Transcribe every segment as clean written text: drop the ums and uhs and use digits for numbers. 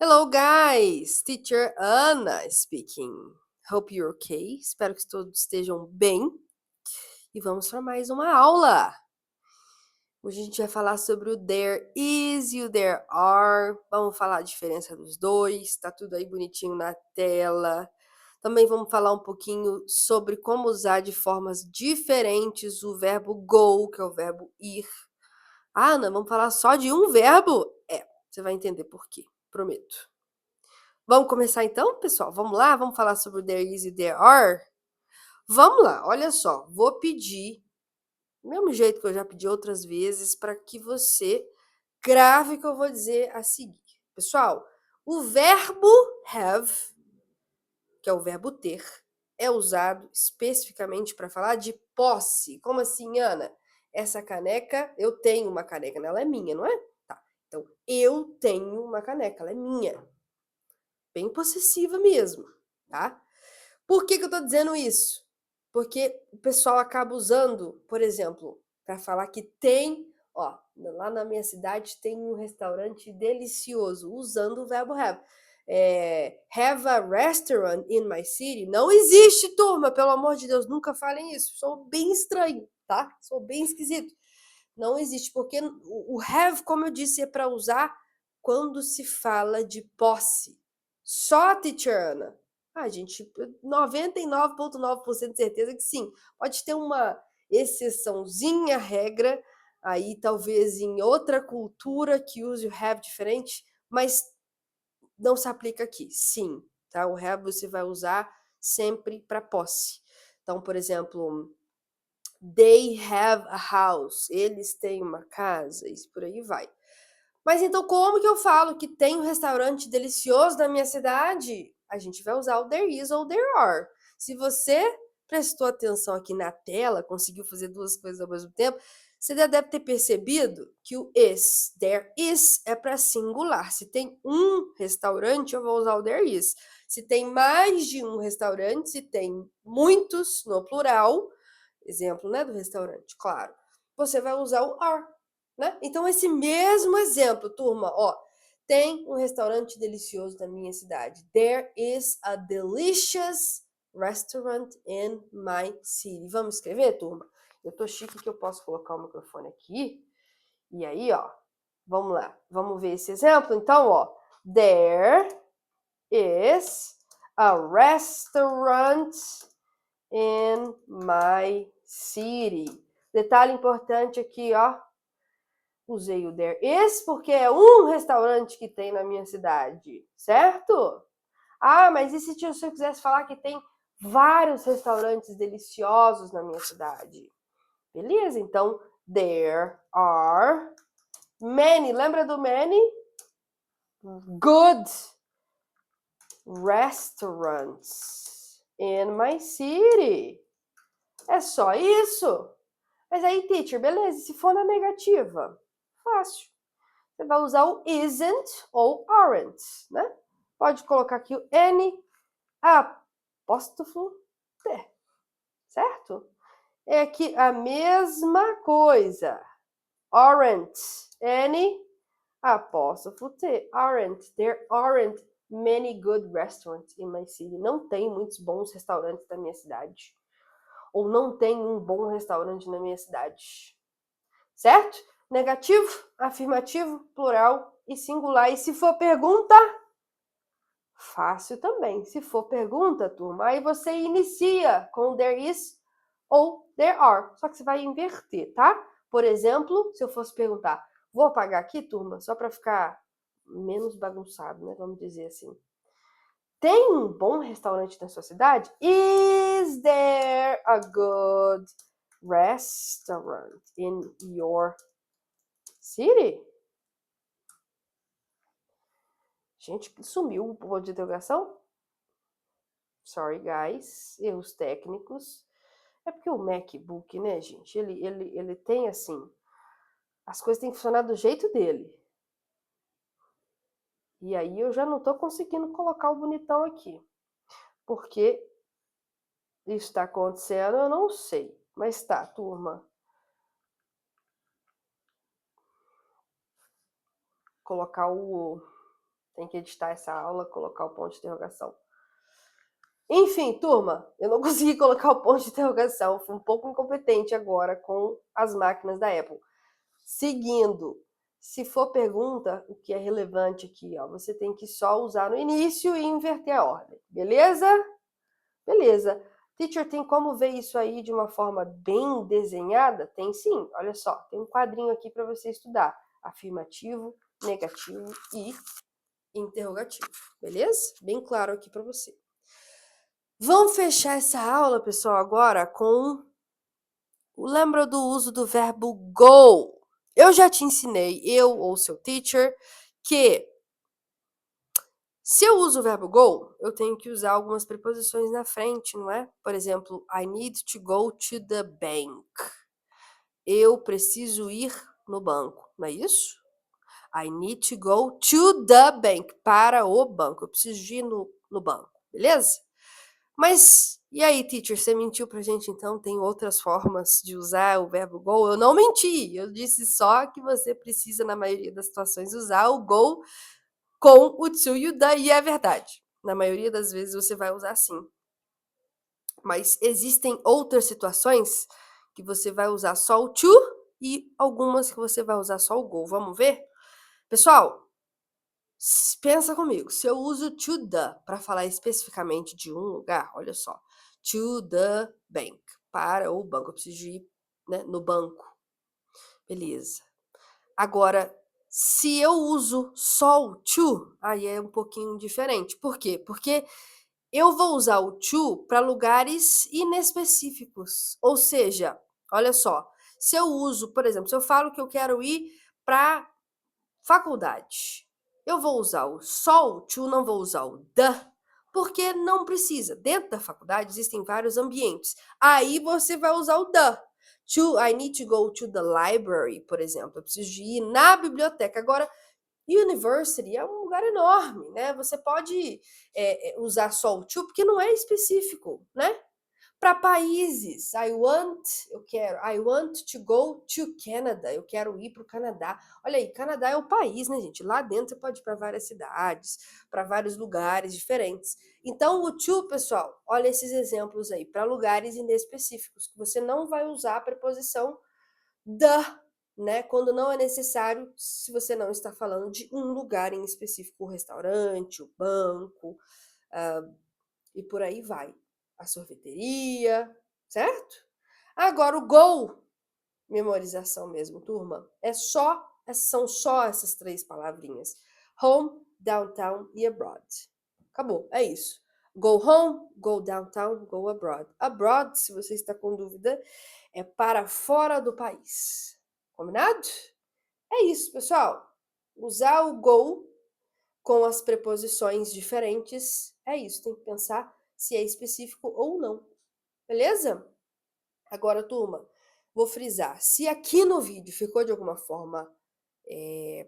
Hello, guys! Teacher Ana speaking. Hope you're okay. Espero que todos estejam bem. E vamos para mais uma aula. Hoje a gente vai falar sobre o there is e o there are. Vamos falar a diferença dos dois. Tá tudo aí bonitinho na tela. Também vamos falar um pouquinho sobre como usar de formas diferentes o verbo go, que é o verbo ir. Ah, Ana, vamos falar só de um verbo? Você vai entender por quê. Prometo. Vamos começar então, pessoal? Vamos lá? Vamos falar sobre o there is e there are? Vamos lá, olha só. Vou pedir, do mesmo jeito que eu já pedi outras vezes, para que você grave o que eu vou dizer a seguir. Pessoal, o verbo have, que é o verbo ter, é usado especificamente para falar de posse. Como assim, Ana? Essa caneca, eu tenho uma caneca, ela é minha, não é? Tá. Então, eu tenho uma caneca, ela é minha. Bem possessiva mesmo, tá? Por que eu tô dizendo isso? Porque o pessoal acaba usando, por exemplo, para falar que tem, ó, lá na minha cidade tem um restaurante delicioso, usando o verbo have. Have a restaurant in my city. Não existe, turma, pelo amor de Deus, nunca falem isso. Sou bem estranho, tá? Sou bem esquisito. Não existe, porque o have, como eu disse, é para usar quando se fala de posse. Só, teacher Ana? Ah, gente, 99,9% de certeza que sim. Pode ter uma exceçãozinha, regra, aí talvez em outra cultura que use o have diferente, mas não se aplica aqui. Sim, tá? O have você vai usar sempre para posse. Então, por exemplo, they have a house. Eles têm uma casa, e por aí vai. Mas então, como que eu falo que tem um restaurante delicioso na minha cidade? A gente vai usar o there is ou there are. Se você prestou atenção aqui na tela, conseguiu fazer duas coisas ao mesmo tempo, você já deve ter percebido que o is, there is, é para singular. Se tem um restaurante, eu vou usar o there is. Se tem mais de um restaurante, se tem muitos no plural, exemplo, né, do restaurante, claro, você vai usar o are. Né? Então, esse mesmo exemplo, turma, ó, tem um restaurante delicioso na minha cidade. There is a delicious restaurant in my city. Vamos escrever, turma? Eu tô chique que eu posso colocar o microfone aqui. E aí, ó, vamos lá. Vamos ver esse exemplo? Então, ó, there is a restaurant in my city. Detalhe importante aqui, ó. Usei o there is porque é um restaurante que tem na minha cidade, certo? Ah, mas e se eu quisesse falar que tem vários restaurantes deliciosos na minha cidade? Beleza, então there are many. Lembra do many? Good restaurants in my city. É só isso. Mas aí, teacher, beleza, e se for na negativa? Fácil. Você vai usar o isn't ou aren't, né? Pode colocar aqui o N apóstrofo T, certo? É aqui a mesma coisa. Aren't, N apóstrofo T, aren't. There aren't many good restaurants in my city. Não tem muitos bons restaurantes na minha cidade. Ou não tem um bom restaurante na minha cidade. Certo? Negativo, afirmativo, plural e singular. E se for pergunta, fácil também. Se for pergunta, turma, aí você inicia com there is ou there are. Só que você vai inverter, tá? Por exemplo, se eu fosse perguntar, vou apagar aqui, turma, só para ficar menos bagunçado, né? Vamos dizer assim. Tem um bom restaurante na sua cidade? Is there a good restaurant in your city? Gente, sumiu o ponto de interrogação? Sorry, guys. Erros técnicos. É porque o MacBook, né, gente? Ele tem assim. As coisas têm que funcionar do jeito dele. E aí eu já não tô conseguindo colocar o bonitão aqui. Porque isso está acontecendo, eu não sei. Mas tá, turma. Colocar o Tem que editar essa aula, colocar o ponto de interrogação. Enfim, turma, eu não consegui colocar o ponto de interrogação. Fui um pouco incompetente agora com as máquinas da Apple. Seguindo, se for pergunta, o que é relevante aqui, ó, você tem que só usar no início e inverter a ordem, beleza? Beleza. Teacher, tem como ver isso aí de uma forma bem desenhada? Tem sim, olha só, tem um quadrinho aqui para você estudar. Afirmativo, negativo e interrogativo, beleza? Bem claro aqui para você. Vamos fechar essa aula, pessoal, agora com... Lembra do uso do verbo go? Eu já te ensinei, eu ou seu teacher, que se eu uso o verbo go, eu tenho que usar algumas preposições na frente, não é? Por exemplo, I need to go to the bank. Eu preciso ir no banco, não é isso? I need to go to the bank, para o banco. Eu preciso ir no banco, beleza? Mas, e aí, teacher, você mentiu pra gente, então? Tem outras formas de usar o verbo go? Eu não menti, eu disse só que você precisa, na maioria das situações, usar o go com o to e o the, e é verdade. Na maioria das vezes você vai usar sim. Mas existem outras situações que você vai usar só o to e algumas que você vai usar só o go. Vamos ver? Pessoal, pensa comigo. Se eu uso to the para falar especificamente de um lugar, olha só. To the bank. Para o banco. Eu preciso ir, né, no banco. Beleza. Agora, se eu uso só o to, aí é um pouquinho diferente. Por quê? Porque eu vou usar o to para lugares inespecíficos. Ou seja, olha só, se eu uso, por exemplo, se eu falo que eu quero ir para faculdade, eu vou usar só o to, não vou usar o the, porque não precisa. Dentro da faculdade existem vários ambientes. Aí você vai usar o the. I need to go to the library, por exemplo. Eu preciso de ir na biblioteca. Agora, university é um lugar enorme, né? Você pode usar só o to, porque não é específico, né? Para países, I want to go to Canada, eu quero ir para o Canadá. Olha aí, Canadá é o país, né, gente? Lá dentro você pode ir para várias cidades, para vários lugares diferentes. Então, o to, pessoal, olha esses exemplos aí, para lugares inespecíficos, que você não vai usar a preposição the, né? Quando não é necessário, se você não está falando de um lugar em específico, o restaurante, o banco, e por aí vai. A sorveteria, certo? Agora o go, memorização mesmo, turma, são só essas três palavrinhas. Home, downtown e abroad. Acabou, é isso. Go home, go downtown, go abroad. Abroad, se você está com dúvida, é para fora do país. Combinado? É isso, pessoal. Usar o go com as preposições diferentes, é isso. Tem que pensar se é específico ou não. Beleza? Agora, turma, vou frisar. Se aqui no vídeo ficou de alguma forma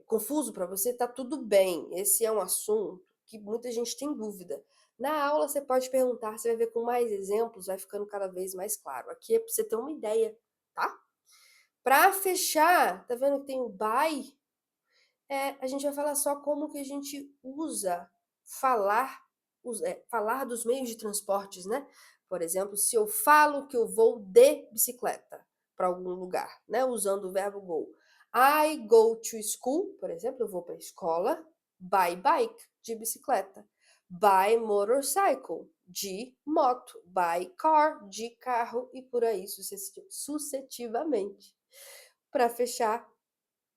confuso para você, tá tudo bem. Esse é um assunto que muita gente tem dúvida. Na aula você pode perguntar, você vai ver com mais exemplos, vai ficando cada vez mais claro. Aqui é para você ter uma ideia, tá? Para fechar, tá vendo que tem o by? A gente vai falar só como que a gente usa falar dos meios de transportes, né? Por exemplo, se eu falo que eu vou de bicicleta para algum lugar, né? Usando o verbo go. I go to school, por exemplo, eu vou para a escola. By bike, de bicicleta. By motorcycle, de moto. By car, de carro e por aí sucessivamente. Para fechar,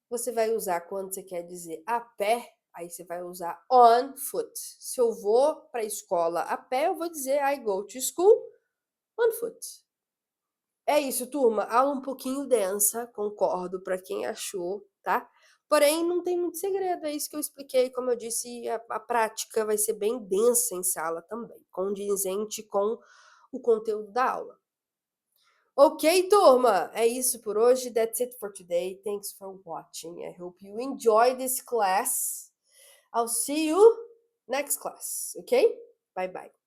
você vai usar quando você quer dizer a pé, aí você vai usar on foot. Se eu vou para a escola a pé, eu vou dizer I go to school on foot. É isso, turma. Aula um pouquinho densa, concordo, para quem achou, tá? Porém, não tem muito segredo, é isso que eu expliquei. Como eu disse, a prática vai ser bem densa em sala também, condizente com o conteúdo da aula. Ok, turma, é isso por hoje. That's it for today. Thanks for watching. I hope you enjoy this class. I'll see you next class, okay? Bye bye.